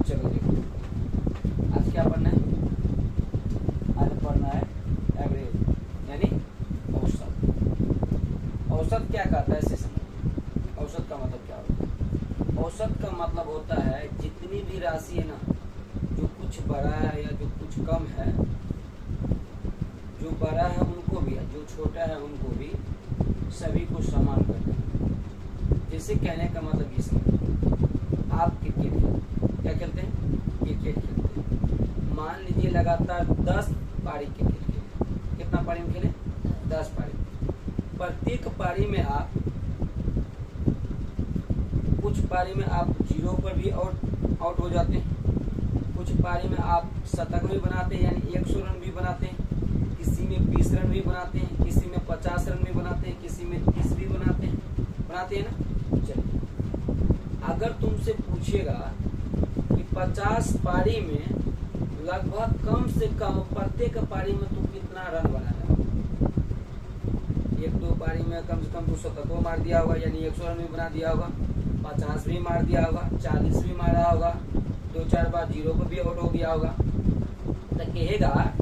चलो देखो, आज क्या पढ़ना है? आज पढ़ना है एवरेज यानी औसत। औसत क्या कहता है इसे समझो। औसत का मतलब क्या होता है? औसत का मतलब होता है जितनी भी राशि है ना, जो कुछ बड़ा है या जो कुछ कम है, जो बड़ा है उनको भी, जो छोटा है उनको भी, सभी को समान कर देना। जैसे कहने का मतलब ये समझो, आप क्रिकेट खेलते, क्या खेलते हैं? क्रिकेट खेलते हैं। मान लीजिए लगातार 10 पारी क्रिकेट खेले। कितना पारी में खेले? 10 पारी। प्रत्येक पारी में आप, कुछ पारी में आप 0 पर भी आउट हो जाते हैं, कुछ पारी में आप शतक भी बनाते हैं यानी 100 रन भी बनाते हैं, किसी में 20 रन भी बनाते हैं, किसी में 50 रन भी बनाते हैं, किसी में 30 भी बनाते हैं ना। चलिए, अगर तुमसे पूछेगा कि 50 पारी में लगभग कम से कम प्रत्येक पारी में तुम कितना रन बनाया, 1-2 पारी में कम से कम 2 शतकों मार दिया होगा यानी 100 रन भी बना दिया होगा, 50 भी मार दिया होगा, 40 भी मारा होगा, 2-4 बार 0 पर भी आउट हो गया होगा, तो कहेगा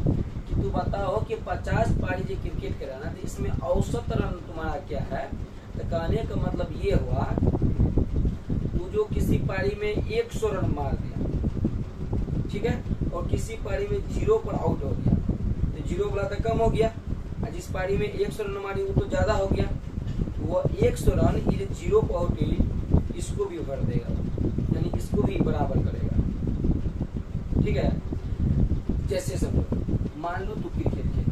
कि तू बताओ कि 50 पारी जो क्रिकेट खेला ना, तो इसमें औसत रन तुम्हारा क्या है? तो कहने का मतलब ये हुआ, तू जो किसी पारी में 100 रन मार दिया, ठीक है, और किसी पारी में 0 पर आउट हो गया, तो 0 बोला तो कम हो गया, और जिस पारी में 100 रन मारी वो तो ज्यादा हो गया, तो वो 100 रन ये 0 पर आउट हुई, इसको भी भर देगा यानी इसको भी बराबर करेगा। ठीक है, जैसे समझो, मान लो तू क्रिकेट खेल,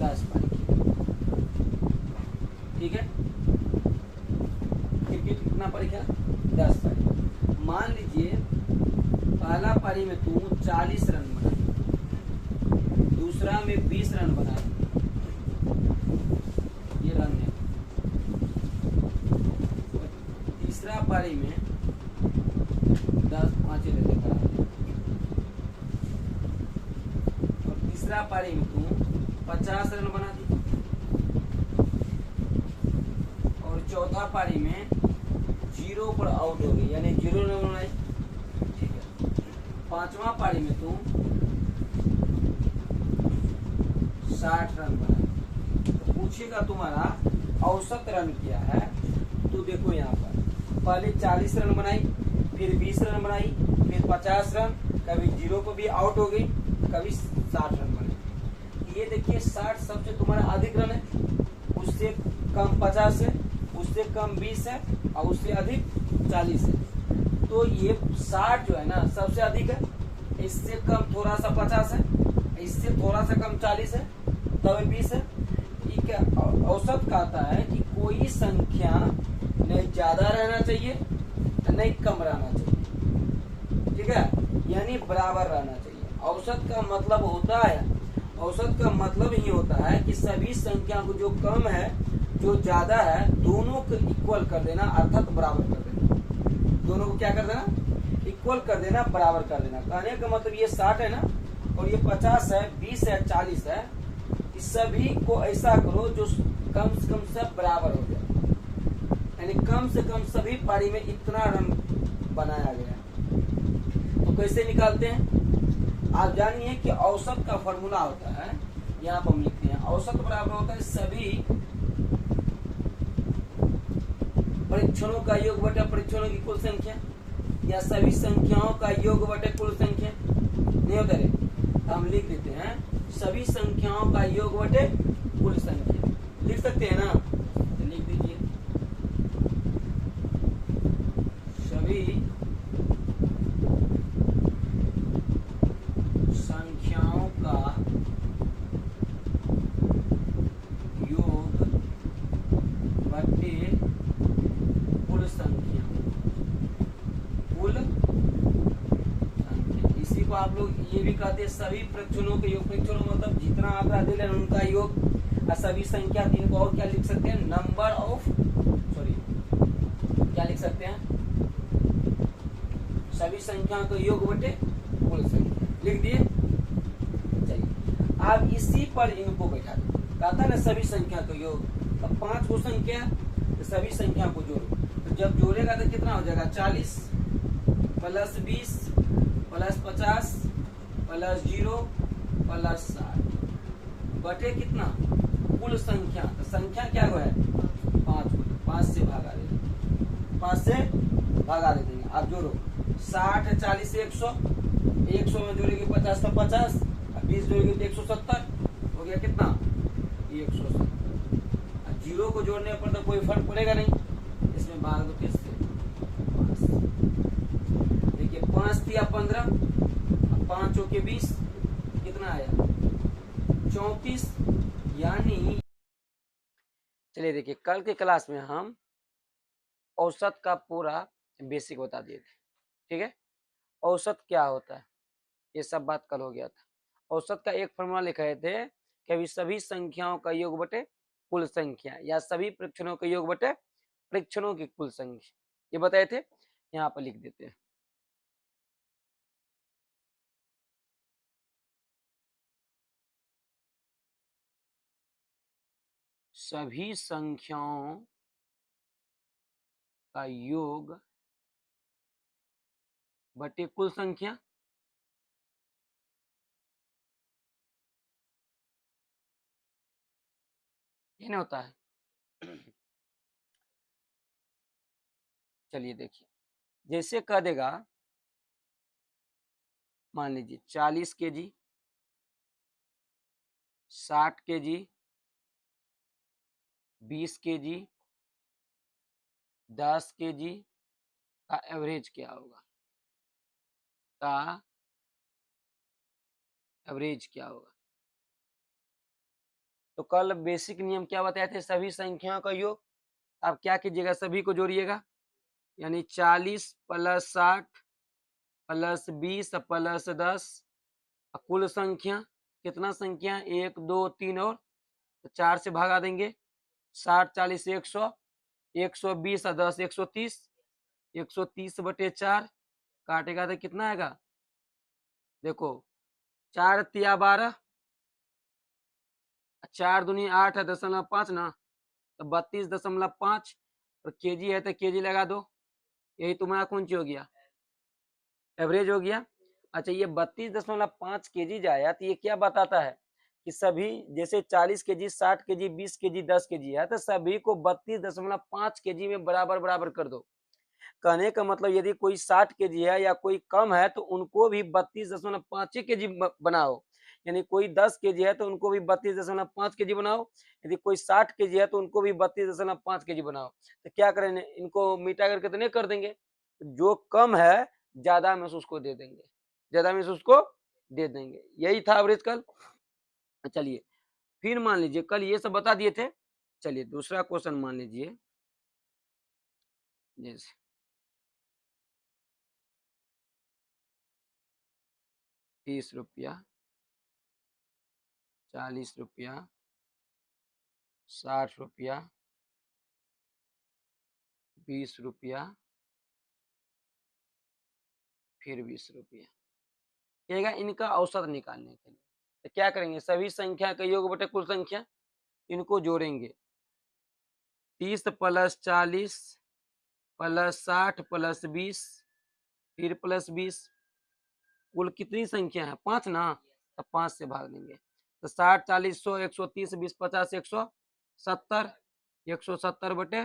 10 पारी खेल, ठीक है, क्रिकेट कितना पारी खेला? 10 पारी। मान लीजिए पहला पारी में तू 40 रन बनाए, दूसरा में 20 रन बनाए, ये रन है, तीसरा पारी में 10-5 ले लेकर, और तीसरा पारी में तू 50 रन बना दी, और चौथा पारी में 0 पर आउट हो गई यानी 0 रन बनाई, ठीक है। पांचवा पारी में तू 60 रन बनाई, तो पूछेगा तुम्हारा औसत रन क्या है? तो देखो यहाँ पर पहले 40 रन बनाई, फिर 20 रन बनाई, फिर 50 रन, कभी 0 पर भी आउट हो गई, कभी 60 रन बनाई। ये देखिए 60 सबसे तुम्हारा अधिक रन है, उससे कम 50 है, उससे कम 20 है, और उससे अधिक 40 है। तो ये 60 जो है ना सबसे अधिक है, इससे कम थोड़ा सा 50 है, इससे थोड़ा सा कम 40 है, तब 20 है। औसत कहता है कि कोई संख्या नहीं ज्यादा रहना चाहिए नहीं कम रहना चाहिए, ठीक है, यानी बराबर रहना चाहिए। औसत का मतलब होता है, औसत का मतलब ही होता है कि सभी संख्या को जो कम है जो ज्यादा है दोनों को इक्वल कर देना, अर्थात बराबर कर देना। दोनों को क्या कर देना? इक्वल कर देना, बराबर कर देना। कहने का मतलब ये 60 है ना, और ये 50 है, 20 है, 40 है, इस सभी को ऐसा करो जो कम से कम सब बराबर हो जाए, यानी कम से कम सभी पारी में इतना रन बनाया गया। तो कैसे निकालते हैं आप जानिए कि औसत का फॉर्मूला होता है, यहाँ पर हम लिखते हैं, औसत बराबर होता है सभी परीक्षणों का योग बटे परीक्षणों की कुल संख्या, या सभी संख्याओं का योग बटे कुल संख्या, नहीं होता रे, हम लिख देते हैं सभी संख्याओं का योग बटे कुल संख्या, लिख सकते हैं ना, तो लिख दीजिए सभी संख्याओं का योग बटे कुल संख्या, कुल संख्या। इसी को आप लोग ये भी कहते हैं सभी परीक्षणों के योग, परीक्षणों मतलब जितना आंकड़ा दिल है उनका योग, और सभी संख्या तीन को और क्या लिख सकते हैं? नंबर ऑफ, सॉरी क्या लिख सकते हैं? सभी संख्याओं का योग बटे कुल संख्या, लिख दिए। चलिए आप इसी पर इनको बैठा दो, कहता है ना सभी संख्या का योग, अब 5 को संख्या तो सभी संख्या को जोड़ो। तो जब जोड़ेगा तो कितना हो जाएगा, 40 प्लस 20 प्लस 50 प्लस 0 प्लस 60 बटे कितना, कुल संख्या। तो संख्या क्या है, 5 को 5 से भागा देंगे, 5 से भागा दे देंगे। आप जोड़ो 60 40 100, 100 में जोड़ेंगे 50 तो 50, 20 जोड़ेंगे तो 170 हो गया कितना, 170। जीरो को जोड़ने पर तो कोई फर्क पड़ेगा नहीं, इसमें भाग दो किससे, 5। देखिए 5 दिया 15, 5 के 20 कितना आया, 34। यानी चलिए देखिए, कल के क्लास में हम औसत का पूरा बेसिक बता दिए थे, ठीक है। औसत क्या होता है ये सब बात कल हो गया था। औसत का एक फॉर्मूला लिखे थे कि अभी सभी संख्याओं का योग बटे कुल संख्या, या सभी परीक्षणों का योग बटे परीक्षणों की कुल संख्या, ये बताए थे। यहाँ पर लिख देते हैं, सभी संख्याओं का योग बटे कुल संख्या। ये नहीं होता है। चलिए देखिए, जैसे कह देगा, मान लीजिए 40 केजी, 60 केजी, 20 केजी, 10 केजी का एवरेज क्या होगा, का एवरेज क्या होगा। तो कल बेसिक नियम क्या बताए थे, सभी संख्याओं का योग। आप क्या कीजिएगा, सभी को जोड़िएगा, यानी 40 प्लस 60 प्लस 20 प्लस 10, कुल संख्या कितना, संख्या 1 2 3 और 4 से भागा देंगे, 60 40 100, 120 और 10 130, 130 बटे 4 काटेगा तो कितना आएगा, देखो 4 तिया 12, 4 दूनी 8 है 0.5 ना, तो 32.5, और केजी है तो केजी लगा दो, यही तुम्हारा कौन सी हो गया, एवरेज हो गया। अच्छा, ये 32.5 केजी जाया तो ये क्या बताता है कि सभी, जैसे 40 केजी 60 केजी 20 केजी 10 केजी है, तो सभी को 32.5 केजी में बराबर बराबर कर दो। कहने का मतलब यदि कोई 60 केजी है या कोई कम है तो उनको भी 32.5 केजी बनाओ, यानी कोई 10 केजी है तो उनको भी 32.5 केजी बनाओ, यदि कोई 60 केजी है तो उनको भी 32.5 केजी बनाओ। तो क्या करें, इनको मिटा करके तो नहीं कर देंगे, जो कम है ज्यादा में से उसको दे देंगे, ज्यादा में से उसको दे देंगे। यही था एवरेज कल। चलिए फिर मान लीजिए, कल ये सब बता दिए थे। चलिए दूसरा क्वेश्चन मान लीजिए, जैसे 30 रुपया, 40 रुपया, 60 रुपया, 20 रुपया, फिर 20 रुपया, कहेगा इनका औसत निकालने के लिए। तो क्या करेंगे, सभी संख्या का योग बटे कुल संख्या, इनको जोड़ेंगे, 30 प्लस 40 प्लस 60 प्लस 20 फिर प्लस 20, कुल कितनी संख्या है, 5 ना, तो 5 से भाग देंगे। तो 60 40 100 130 20 50 170, 170 बटे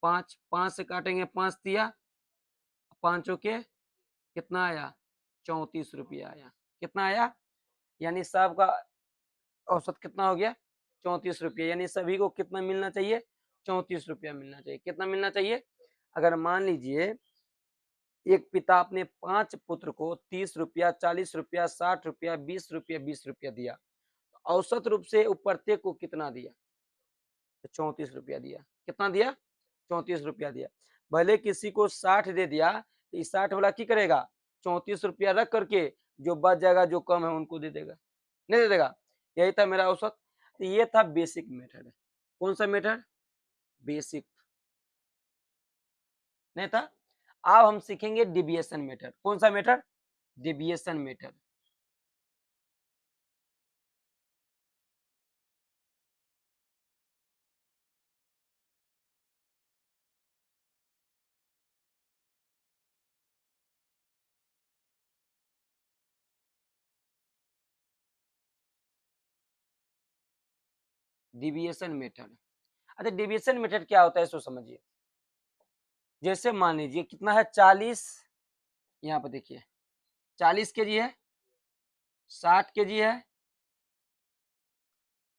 5, 5 से काटेंगे 5 दिया, 5 के कितना आया, 34 रुपया आया। कितना आया, यानी सबका औसत कितना हो गया, 34 रुपया। यानी सभी को कितना मिलना चाहिए, 34 रुपया मिलना चाहिए। कितना मिलना चाहिए, अगर मान लीजिए एक पिता अपने 5 पुत्र को 30 रुपया 40 रुपया 60 रुपया 20 रुपया 20 रुपया दिया, तो औसत रूप से प्रत्येक को कितना दिया, तो 34 रुपया दिया। कितना दिया, 34 रुपया दिया। भले किसी को 60 दे दिया तो इस 60 वाला की करेगा, 34 रुपया रख करके जो बच जाएगा जो कम है उनको दे देगा, नहीं दे देगा। यही था मेरा औसत। तो ये था बेसिक मेथड। कौन सा मेथड, बेसिक नहीं था। अब हम सीखेंगे डिविएशन मेथड। कौन सा method, deviation method. Deviation method. अच्छा, डिविएशन मेथड क्या होता है इसको समझिए। जैसे मान लीजिए कितना है 40, यहाँ पर देखिए 40 केजी है, 60 केजी है,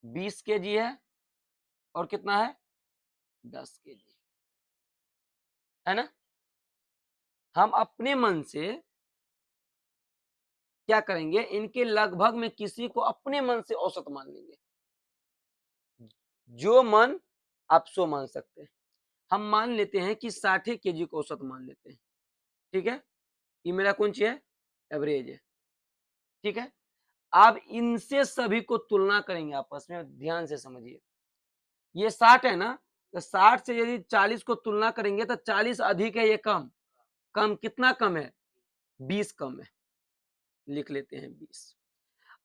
20 केजी है और कितना है 10 केजी, है ना। हम अपने मन से क्या करेंगे, इनके लगभग में किसी को अपने मन से औसत मान लेंगे। जो मन आप सो मान सकते हैं। हम मान लेते हैं कि 60 केजी को औसत मान लेते हैं, ठीक है। ये मेरा कौन सी है, एवरेज है, ठीक है। अब इनसे सभी को तुलना करेंगे आपस में, ध्यान से समझिए। ये 60 है ना, तो 60 से यदि 40 को तुलना करेंगे तो 40 अधिक है, ये कम। कम कितना कम है, 20 कम है, लिख लेते हैं 20।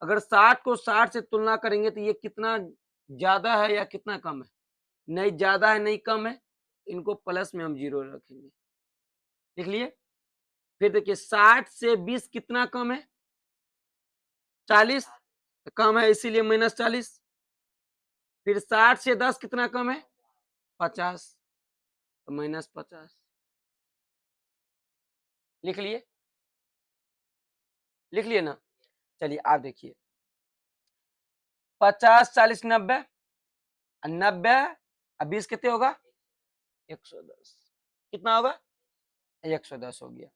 अगर 60 को 60 से तुलना करेंगे तो ये कितना ज्यादा है या कितना कम है, नहीं ज्यादा है नहीं कम है, इनको प्लस में हम 0 रखेंगे, लिख लिए। फिर देखिए 60 से 20 कितना कम है, 40 कम है, इसीलिए -40। फिर 60 से 10 कितना कम है, 50, तो -50, लिख लिए, लिख लिए ना। चलिए आप देखिए 50 40 90, 90 और 20 कितने होगा, 110, कितना होगा 110 हो गया,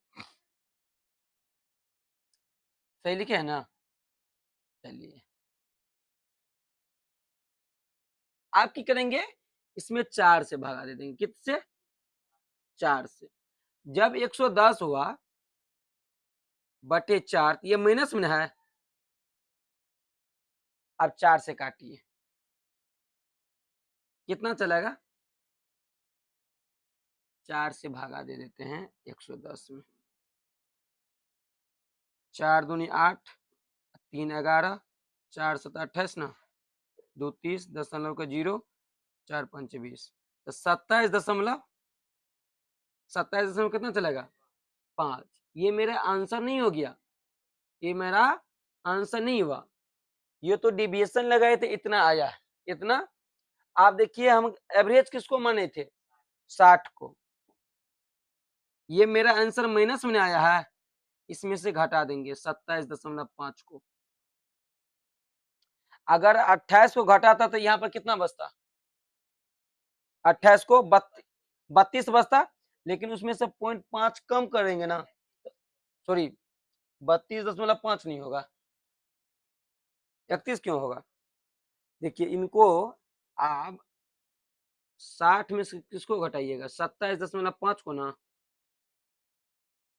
सही लिखे है ना। चलिए आप क्या करेंगे, इसमें 4 से भगा दे देंगे, कितने से 4 से। जब 110 हुआ बटे 4, ये माइनस में है, अब 4 से काटिए, कितना चलेगा, 4 से भागा दे देते हैं 110 में। 4 दूनी 8, 3 11, 4 7 28 ना, 2 30, 0.0, 4 5 20, तो 27 दशमलव कितना चलेगा 5। ये मेरा आंसर नहीं हो गया, ये मेरा आंसर नहीं हुआ, ये तो डिविएशन लगाए थे, इतना आया है, इतना। आप देखिए हम एवरेज किसको माने थे, 60 को, ये मेरा आंसर माइनस में आया है, इसमें से घटा देंगे 27.5 को। अगर 28 को घटाता तो यहाँ पर कितना बचता, 28 को 32 बचता, लेकिन उसमें से 0.5 कम करेंगे ना, सॉरी 32.5 नहीं होगा, 31 क्यों होगा। देखिए इनको आप 60 में से किसको घटाइएगा, 27.5 को ना,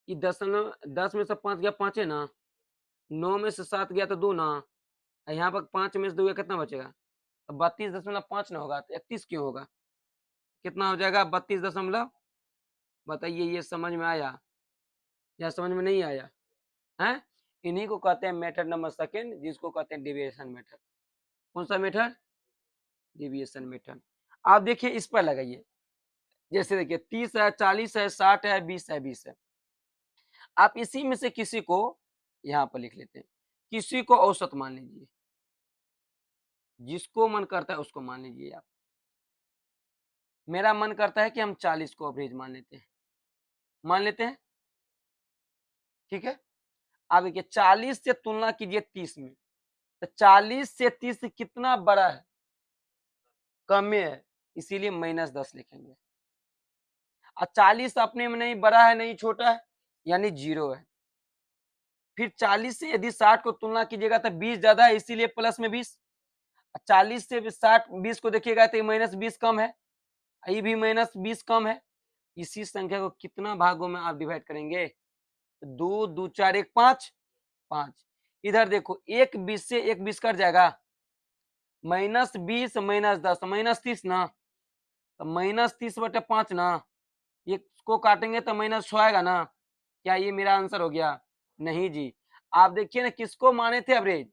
ये 10 में से 5 गया 5 है ना, 9 में से 7 गया तो 2 ना, यहाँ पर 5 में से 2 गया कितना बचेगा, 32.5 ना होगा, तो 31 क्यों होगा, कितना हो जाएगा 32 दशमलव। बताइए ये समझ में आया या समझ में नहीं आया है। इन्हीं को कहते हैं मेथड नंबर सेकंड, जिसको कहते हैं डेविएशन मेथड। कौन सा मेथड, डेविएशन मेथड। आप देखिए इस पर लगाइए, जैसे देखिए 30 है, 40 है, 60 है, 20 है, 20 है। आप इसी में से किसी को यहाँ पर लिख लेते हैं, किसी को औसत मान लीजिए, जिसको मन करता है उसको मान लीजिए आप। मेरा मन करता है कि हम 40 को एवरेज मान लेते हैं, मान लेते हैं, ठीक है। आप देखिए 40 से तुलना कीजिए 30 में, तो 40 से 30 कितना बड़ा है, कम है, इसीलिए -10 लिखेंगे। और 40 अपने में नहीं बड़ा है नहीं छोटा है, यानी 0 है। फिर 40 से यदि 60 को तुलना कीजिएगा तो 20 ज्यादा है, इसीलिए प्लस में 20। 40 से 60 20 को देखिएगा तो -20 कम है, ये भी -20 कम है। इसी संख्या को कितना भागों में आप डिवाइड करेंगे, 2 2 4 1 5, 5। इधर देखो एक 20 से एक 20 कट जाएगा, -20 -10 -30 ना, तो -30/5 ना, ये को काटेंगे तो -6 आएगा ना। क्या ये मेरा आंसर हो गया, नहीं जी। आप देखिए ना किसको माने थे एवरेज,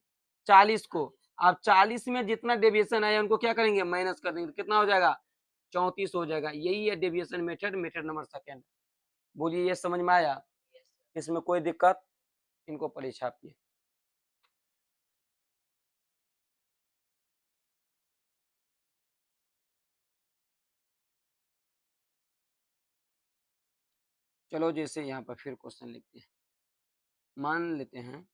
40 को। आप 40 में जितना डेविएशन आया उनको क्या करेंगे, माइनस कर देंगे, तो कितना हो जाएगा 34 हो जाएगा। यही है deviation method, method number second. बोलिए ये समझ में आया, इसमें कोई दिक्कत, इनको पढ़े छापिए। चलो जैसे यहाँ पर फिर क्वेश्चन लिखते हैं, मान लेते हैं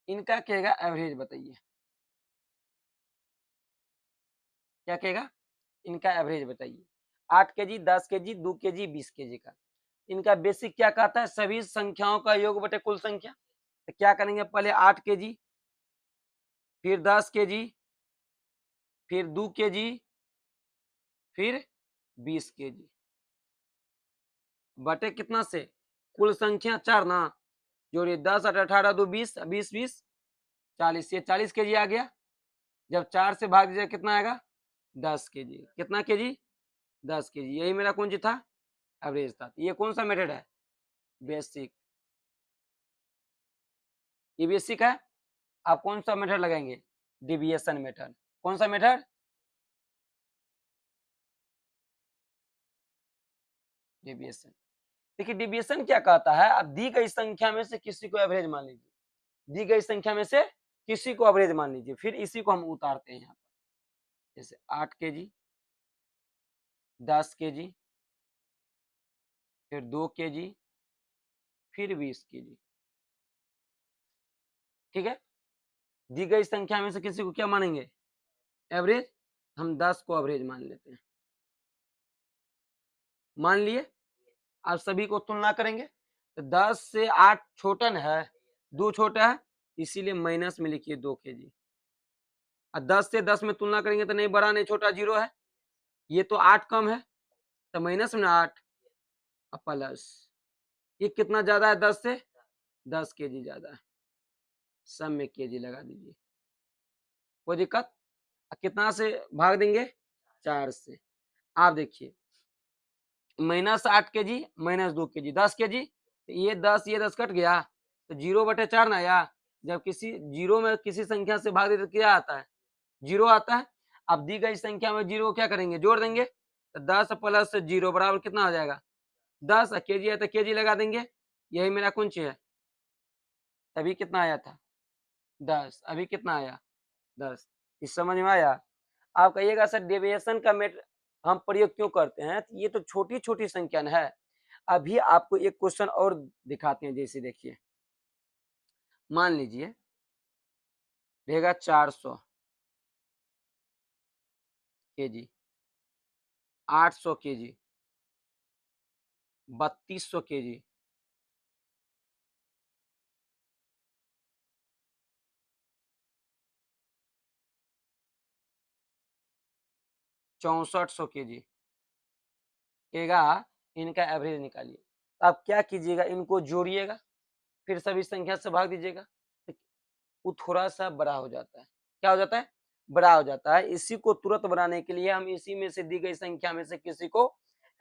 इनका कहेगा एवरेज बताइए, क्या कहेगा, इनका एवरेज बताइए। 8 kg, 10 kg, 2 kg, 20 kg का इनका बेसिक क्या कहता है, सभी संख्याओं का योग बटे कुल संख्या। तो क्या करेंगे, पहले 8 kg, फिर 10 kg, फिर 2 kg, फिर 20 kg बटे कितना से, कुल संख्या 4 ना, जोड़िए 10 8 18 2 20, 20 20 40, ये 40 kg आ गया। जब 4 से भाग दीजिए कितना आएगा, 10 kg। कितना kg, 10 kg। यही मेरा कौन सी था, एवरेज था। ये कौन सा मेथड है, बेसिक, ये बेसिक है। आप कौन सा मेथड लगाएंगे, डिविएशन मेथड। कौन सा मेथड, डिविएशन। देखिए डिविएशन क्या कहता है, आप दी गई संख्या में से किसी को एवरेज मान लीजिए, दी गई संख्या में से किसी को एवरेज मान लीजिए, फिर इसी को हम उतारते हैं यहाँ पर। जैसे 8 kg, 10 kg, फिर 2 kg, फिर 20 kg। ठीक है, दी गई संख्या में से किसी को क्या मानेंगे, एवरेज। हम 10 को एवरेज मान लेते हैं, मान लिए। आप सभी को तुलना करेंगे तो 10 से 8 छोटा न है, 2 छोटा है, इसीलिए माइनस में लिखिए 2 kg। और 10 से 10 में तुलना करेंगे तो नहीं बड़ा नहीं छोटा, 0 है। ये तो 8 कम है तो माइनस में 8 और प्लस, ये कितना ज्यादा है 10 से, 10 kg ज्यादा है, सब में kg लगा दीजिए, कोई दिक्कत। कितना से भाग देंगे, 4 से। आप देखिए -8 kg, -2 kg, 10 kg, ये 10 कट गया तो 0/4 ना आया। जब किसी जीरो में किसी संख्या से भाग दे तो क्या आता है, 0 आता है। अब दी गई संख्या में 0 क्या करेंगे, जोड़ देंगे तो 10 + 0 बराबर कितना हो जाएगा, 10। kg है तो kg लगा देंगे, यही मेरा कुंच है। अभी कितना आया था, 10, अभी कितना आया, 10। इस समझ में आया। आप कहिएगा सर डेविएशन का मेथड हम प्रयोग क्यों करते हैं, ये तो छोटी छोटी संख्या है। अभी आपको एक क्वेश्चन और दिखाते हैं, जैसे देखिए मान लीजिए रहेगा 400 kg, 800 kg, 3200 kg, 6400 kg कहेगा, इनका एवरेज निकालिए। तो आप क्या कीजिएगा, इनको जोड़िएगा, फिर सभी संख्या से भाग दीजिएगा, वो थोड़ा सा बड़ा हो जाता है। क्या हो जाता है, बड़ा हो जाता है। इसी को तुरंत बनाने के लिए हम इसी में से दी गई संख्या में से किसी को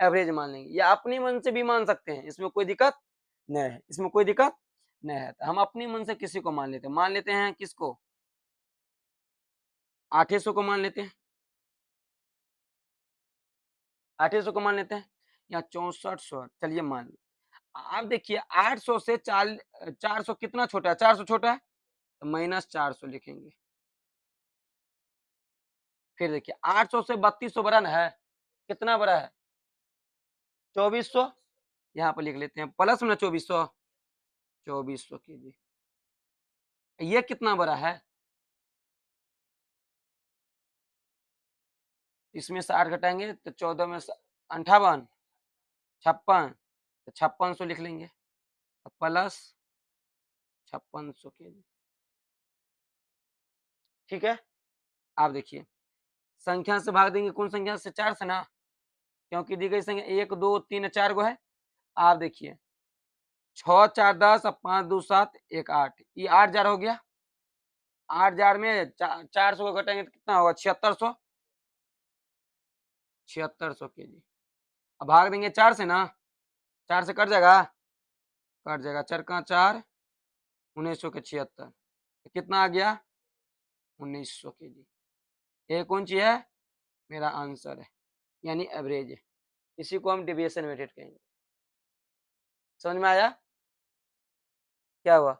एवरेज मान लेंगे, या अपने मन से भी मान सकते हैं, इसमें कोई दिक्कत नहीं है, इसमें कोई दिक्कत नहीं है। तो हम अपने मन से किसी को मान लेते हैं किसको, 800 को मान लेते हैं, 800 को मान लेते हैं, या 6400, चलिए मान लो। आप देखिए 800 से 400 कितना छोटा है, 400 छोटा है तो -400 लिखेंगे। फिर देखिए 800 से 3200 बड़ा ना है, कितना बड़ा है, 2400। यहाँ पर लिख लेते हैं प्लस में 2400, 2400 kg। ये कितना बड़ा है, इसमें से 8 घटाएंगे तो 14 में 58, 56, तो 5600 लिख लेंगे प्लस 5600 kg। ठीक है, आप देखिए संख्या से भाग देंगे, कौन संख्या से, 4 से ना, क्योंकि दी गई संख्या 1 2 3 4 गो है। आप देखिए 6 4 10 और 5 2 7 1 8, ये 8 जार हो गया। 8 जार में 400 को घटाएंगे तो कितना होगा, 7600, 7600 kg। अब भाग देंगे 4 से ना, 4 से कट जाएगा, कट जाएगा, 4 का 4, 1900 के 76, कितना आ गया, 1900 kg। ये कौन सी है, मेरा आंसर है, यानी एवरेज है। इसी को हम डेविएशन मेथड कहेंगे। समझ में आया? क्या हुआ?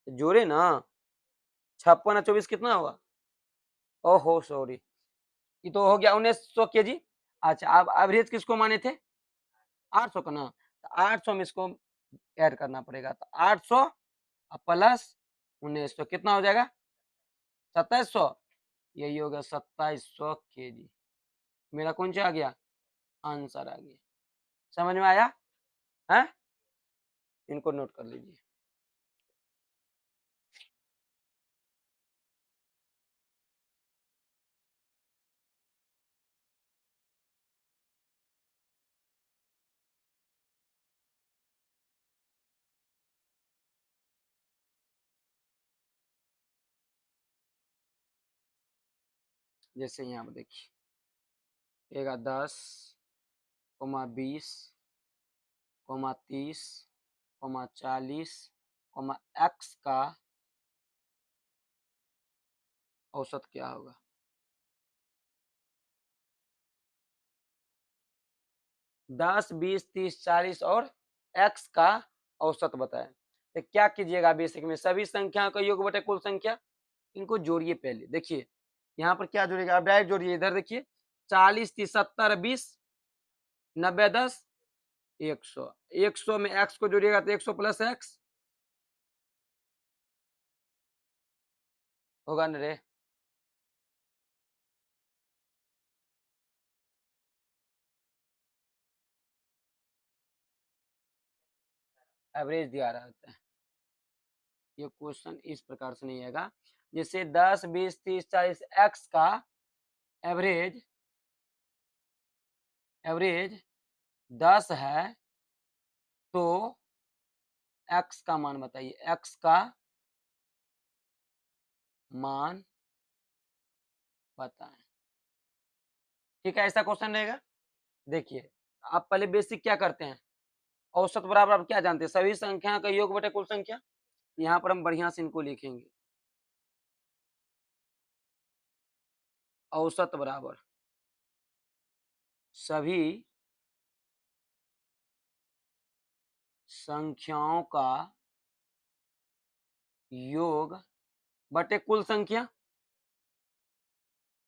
जोड़े ना, 56 और 24 कितना हुआ? ओहो सॉरी, ये तो हो गया 1900 kg। अच्छा, अब एवरेज किसको माने थे? 800 का ना, तो 800 में इसको ऐड करना पड़ेगा, तो 800 प्लस 1900 कितना हो जाएगा? 2700। यही हो गया 2700 kg। मेरा कौन सा आ गया? आंसर आ गया। समझ में आया है? इनको नोट कर लीजिए। जैसे यहाँ पर देखिए, 10, 20, 30, 40, x का औसत क्या होगा? 10, 20, 30, 40 और x का औसत बताएं। तो क्या कीजिएगा, बेसिक में सभी संख्या का योग बटे कुल संख्या, इनको जोड़िए। पहले देखिए यहाँ पर क्या जोड़िएगा, आप डायरेक्ट जोड़िए। इधर देखिए 40, 30, 70, 20, 90, 10, 100। 100 में x को जोड़िएगा तो 100 प्लस x होगा न रे? एवरेज दिया रहा होता है। ये क्वेश्चन इस प्रकार से नहीं आएगा, जैसे 10, 20, 30, 40 x का एवरेज 10 है, तो x का मान बताइए। x का मान बताएं। ठीक है, ऐसा क्वेश्चन रहेगा। देखिए आप पहले बेसिक क्या करते हैं, औसत बराबर आप क्या जानते हैं, सभी संख्या का योग बटे कुल संख्या। यहाँ पर हम बढ़िया से इनको लिखेंगे, औसत बराबर सभी संख्याओं का योग बटे कुल संख्या।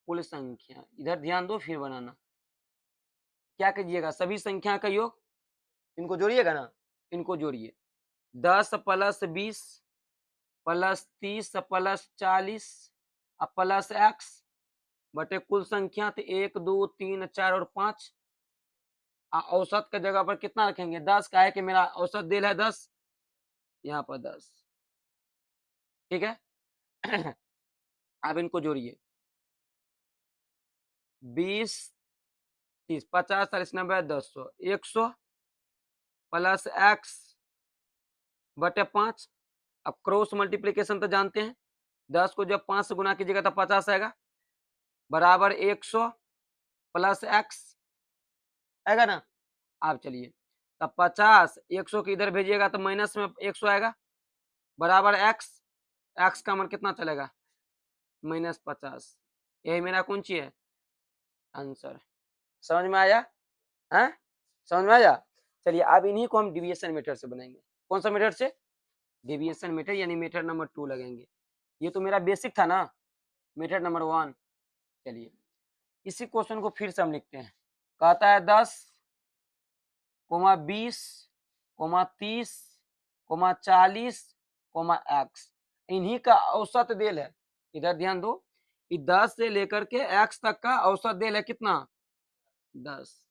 कुल संख्या इधर ध्यान दो, फिर बनाना। क्या कीजिएगा, सभी संख्या का योग, इनको जोड़िएगा ना, इनको जोड़िए। 10 plus 20 plus 30 plus 40 plus x बटे कुल संख्या, तो 1, 2, 3, 4 और 5। औसत के जगह पर कितना रखेंगे? 10 का है कि मेरा औसत दिल है 10, यहाँ पर 10। ठीक है। अब इनको जोड़िए। 20, 30, 50, 40, 90, 100, 100 प्लस x बटे 5। अब क्रॉस मल्टीप्लीकेशन तो जानते हैं, 10 को जब 5 से गुना कीजिएगा तो 50 आएगा, बराबर 100 प्लस x आएगा ना। आप चलिए, तब 50 100 के इधर भेजिएगा तो माइनस में 100 आएगा, बराबर x का मान कितना चलेगा? -50। यही मेरा कौन सी है? आंसर। समझ में आया है? समझ में आया? चलिए अब इन्हीं को हम डिविएशन मेथड से बनाएंगे। कौन सा मेथड से? डिविएशन मेथड, यानी मेथड नंबर 2 लगेंगे। ये तो मेरा बेसिक था ना, मेथड नंबर 1। चलिए इसी क्वेश्चन को फिर से हम लिखते हैं। कहता है 10, 20, 30, 40, x, इन्हीं का औसत देल है। इधर ध्यान दो, 10 से लेकर के x तक का औसत देल है कितना? 10।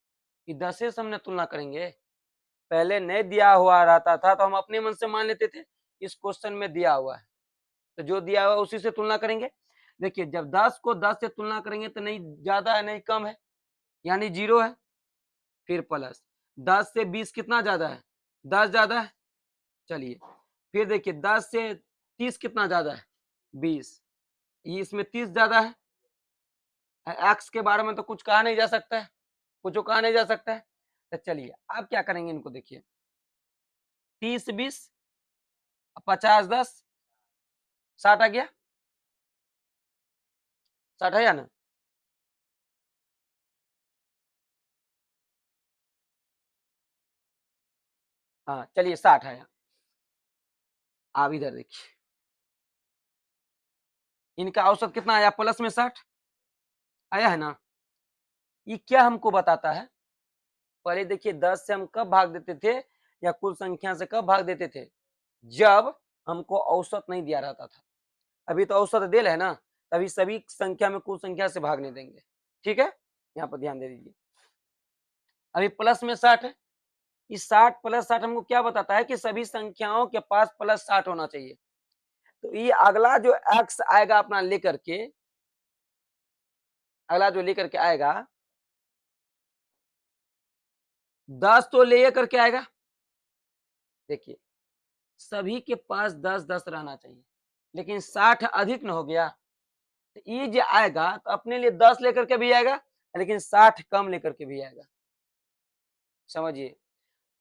10 से हमने तुलना करेंगे। पहले नहीं दिया हुआ रहता था तो हम अपने मन से मान लेते थे, इस क्वेश्चन में दिया हुआ है तो जो दिया हुआ है उसी से तुलना करेंगे। देखिए जब 10 को 10 से तुलना करेंगे तो नहीं ज्यादा है नहीं कम है, यानी 0 है। फिर प्लस 10 से 20 कितना ज्यादा है? 10 ज्यादा है। चलिए फिर देखिए 10 से 30 कितना ज्यादा है? 20। ये इसमें 30 ज्यादा है। एक्स के बारे में तो कुछ कहा नहीं जा सकता है, कुछ कहा नहीं जा सकता है। तो चलिए अब क्या करेंगे, इनको देखिए 30, 20, 50, 10, 60 आ गया। 60 है या ना? हाँ चलिए 60 आया। आप इधर देखिए, इनका औसत कितना आया, प्लस में 60 आया है ना। ये क्या हमको बताता है, पहले देखिए 10 से हम कब भाग देते थे या कुल संख्या से कब भाग देते थे, जब हमको औसत नहीं दिया रहता था। अभी तो औसत दे है ना, तभी सभी संख्या में कुल संख्या से भागने देंगे। ठीक है, यहाँ पर ध्यान दे दीजिए। अभी प्लस में 60 है, इस 60 प्लस 60 हमको क्या बताता है कि सभी संख्याओं के पास प्लस 60 होना चाहिए। तो ये अगला जो x आएगा अपना लेकर के, अगला जो लेकर के आएगा 10 तो ले करके आएगा। देखिए सभी के पास 10 10 रहना चाहिए, लेकिन 60 अधिक न हो गया, तो ये जो आएगा तो अपने लिए 10 लेकर के भी आएगा, लेकिन 60 कम लेकर के भी आएगा। समझिए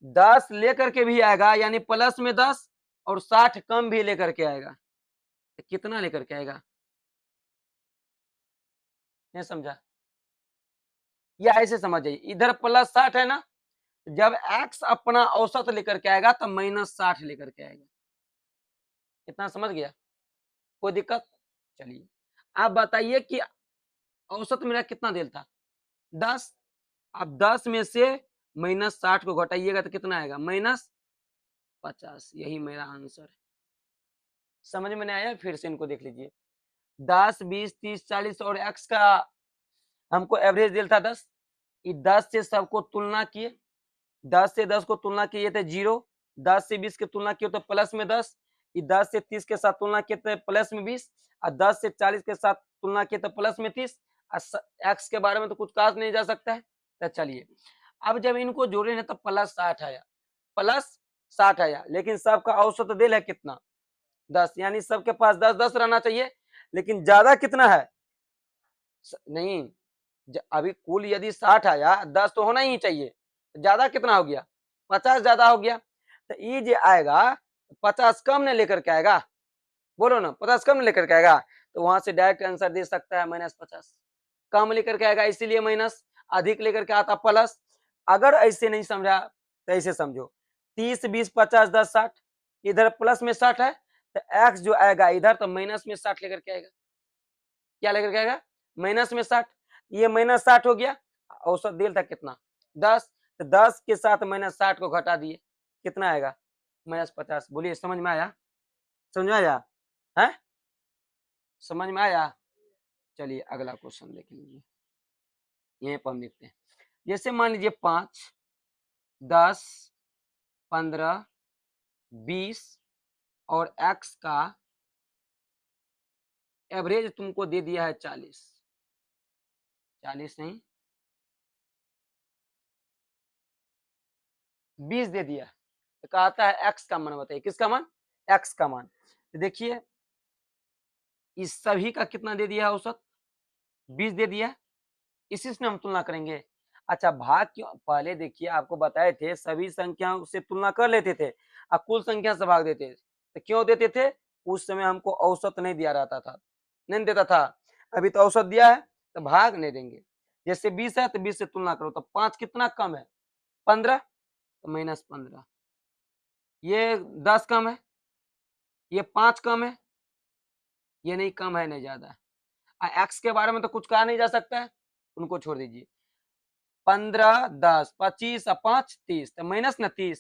10 लेकर के भी आएगा यानी प्लस में 10, और 60 कम भी लेकर के आएगा। तो कितना लेकर के आएगा, नहीं समझा, या ऐसे समझ जाइए, इधर प्लस 60 है ना, जब x अपना औसत लेकर के आएगा तो माइनस 60 लेकर के आएगा। इतना समझ गया, कोई दिक्कत। चलिए आप बताइए कि औसत मेरा कितना देल था, 10। अब 10 में से माइनस 60 को घटाइएगा तो कितना आएगा, माइनस 50। यही मेरा आंसर है। समझ में नहीं आया, फिर से इनको देख लीजिए। 10 20 30 40 और x का हमको एवरेज देल था 10। 10 से सबको तुलना किए, 10 से 10 को तुलना किए थे 0, 10 से 20 की तुलना किए तो प्लस में 10, 10 से 30 के साथ तुलना किए तो प्लस में 20, और 10 से 40 के साथ तुलना किए तो प्लस में 30। एक्स के बारे में तो कुछ कहा नहीं जा सकता है। तो चलिए अब जब इनको जोड़े ना तो प्लस 60 आया, प्लस 60 आया, लेकिन सबका औसत दिल है कितना, 10, यानी सबके पास 10 10 रहना चाहिए, लेकिन ज्यादा कितना है, नहीं, अभी कुल यदि 60 आया, 10 तो होना ही चाहिए, ज्यादा कितना हो गया, 50 ज्यादा हो गया। तो ये जो आएगा 50 कम ने लेकर के आएगा, बोलो ना, 50 कम ने लेकर के आएगा, तो वहां से डायरेक्ट आंसर दे सकता है -50। कम लेकर के आएगा इसीलिए माइनस, अधिक लेकर के आता प्लस। अगर ऐसे नहीं समझा तो ऐसे समझो, 30 20 50 10 60, इधर प्लस में 60 है, तो एक्स जो आएगा इधर तो माइनस में 60 लेकर के आएगा। क्या लेकर के आएगा, माइनस में 60। ये -60 हो गया, औसत दिल था कितना, 10, तो 10 के साथ -60 को घटा दिए, कितना आएगा, -50। बोलिए समझ में आया, समझ में आया है, समझ में आया। चलिए अगला क्वेश्चन देख लीजिए, यहीं पर हम देखते हैं। जैसे मान लीजिए 5 10 15 20 और x का एवरेज तुमको दे दिया है 40, 40 नहीं 20 दे दिया, तो कहता है x का मान बताइए, किसका मान, x का मान। तो देखिए इस सभी का कितना दे दिया है औसत, 20 दे दिया, इसी से हम तुलना करेंगे। अच्छा भाग क्यों, पहले देखिए आपको बताए थे सभी संख्याओं से तुलना कर लेते थे और कुल संख्या से भाग देते थे, तो क्यों देते थे, उस समय हमको औसत नहीं दिया रहता था, नहीं देता था। अभी तो औसत दिया है तो भाग नहीं देंगे। जैसे 20 है तो 20 से तुलना करो तो 5 कितना कम है, 15, तो -15। ये 10 कम है, ये 5 कम है, ये नहीं कम है नहीं ज्यादा है। एक्स के बारे में तो कुछ कहा नहीं जा सकता है, उनको छोड़ दीजिए। 15 10 25 और 5 30, तो -30,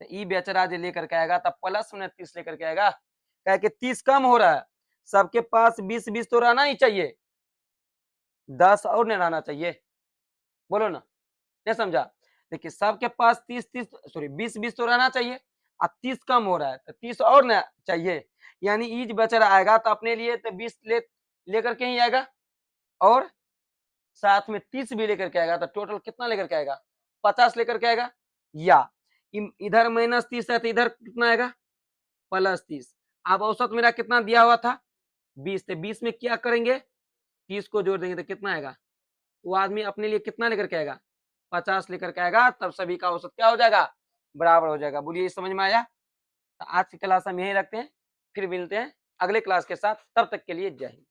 तो ई बेचारा जो लेकर के आएगा तब +30 लेकर के आएगा, क्या कि 30 कम हो रहा है, सबके पास 20 20 तो रहना ही चाहिए, 10 और नहीं रहना चाहिए, बोलो ना, नहीं समझा। देखिए सबके पास 30 30 सॉरी 20 20 तो रहना चाहिए, अब 30 कम हो रहा है तो 30 और ना चाहिए, यानी ईज बेचारा आएगा तो अपने लिए तो 20 लेकर के ही आएगा, और साथ में 30 भी लेकर के आएगा, तो टोटल कितना लेकर के आएगा, 50 लेकर के आएगा। या इधर -30 है तो इधर कितना आएगा, +30। अब औसत मेरा कितना दिया हुआ था, 20, तो 20 में क्या करेंगे, 30 को जोड़ देंगे तो कितना आएगा, वो आदमी अपने लिए कितना लेकर के आएगा, 50 लेकर के आएगा, तब सभी का औसत क्या हो जाएगा, बराबर हो जाएगा। बोलिए समझ में आया। तो आज की क्लास हम यहीं रखते हैं, फिर मिलते हैं अगले क्लास के साथ, तब तक के लिए जय हिंद।